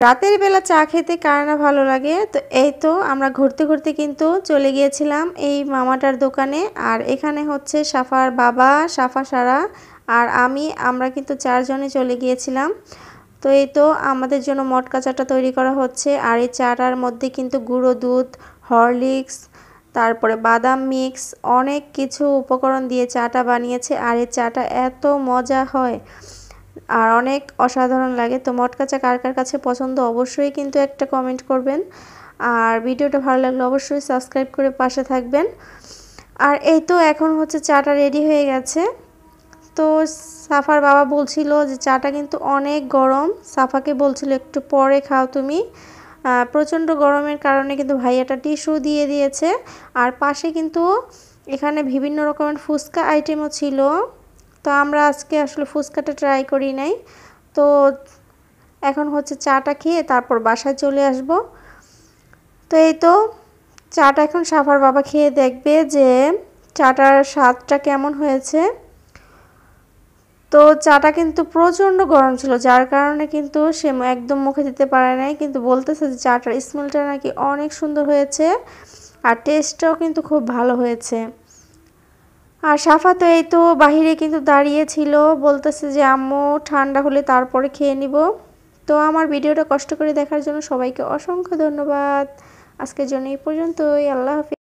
রাতের বেলা চা খেতে কার না ভালো লাগে। তো এই তো আমরা ঘুরতে ঘুরতে কিন্তু চলে গিয়েছিলাম এই মামাটার দোকানে। আর এখানে হচ্ছে সাফার বাবা, সাফা সারা আর আমরা কিন্তু 4 জনে চলে গিয়েছিলাম। তো এই তো আমাদের জন্য মটকা চাটা তৈরি করা হচ্ছে। আর এই চাটার মধ্যে কিন্তু গুঁড়ো দুধ, হরলিক্স, তারপরে বাদাম মিক্স অনেক কিছু উপকরণ দিয়ে চাটা বানিয়েছে। আর এই চাটা এত মজা হয় আর অনেক অসাধারণ লাগে। তো মটকা চা কার কার কাছে পছন্দ অবশ্যই কিন্তু একটা কমেন্ট করবেন। আর ভিডিওটা ভালো লাগলে অবশ্যই সাবস্ক্রাইব করে পাশে থাকবেন। আর এই তো এখন হচ্ছে চাটা রেডি হয়ে গেছে। তো সাফার বাবা বলছিল যে চাটা কিন্তু অনেক গরম। সাফাকে বলছিল একটু পরে খাও তুমি। প্রচণ্ড গরমের কারণে কিন্তু ভাইয়াটা টিস্যু দিয়ে দিয়েছে। আর পাশে কিন্তু এখানে বিভিন্ন রকমের ফুচকা আইটেমও ছিল। তো আমরা আজকে আসলে ফুচকাটা ট্রাই করি নাই। তো এখন হচ্ছে চাটা খেয়ে তারপর বাসায় চলে আসব। তো এই তো চাটা এখন সাফার বাবা খেয়ে দেখবে যে চাটার স্বাদটা কেমন হয়েছে। তো চাটা কিন্তু প্রচণ্ড গরম ছিল, যার কারণে কিন্তু সে একদম মুখে দিতে পারে নাই, কিন্তু বলতেছে যে চাটার স্মেলটা নাকি অনেক সুন্দর হয়েছে আর টেস্টটাও কিন্তু খুব ভালো হয়েছে। আর সাফা তো এই তো বাহিরে কিন্তু দাঁড়িয়ে ছিল, বলতেছে যে আম্মু ঠান্ডা হলে তারপরে খেয়ে নিব। তো আমার ভিডিওটা কষ্ট করে দেখার জন্য সবাইকে অসংখ্য ধন্যবাদ। আজকের জন্য এই পর্যন্তই। আল্লাহ হাফেজ।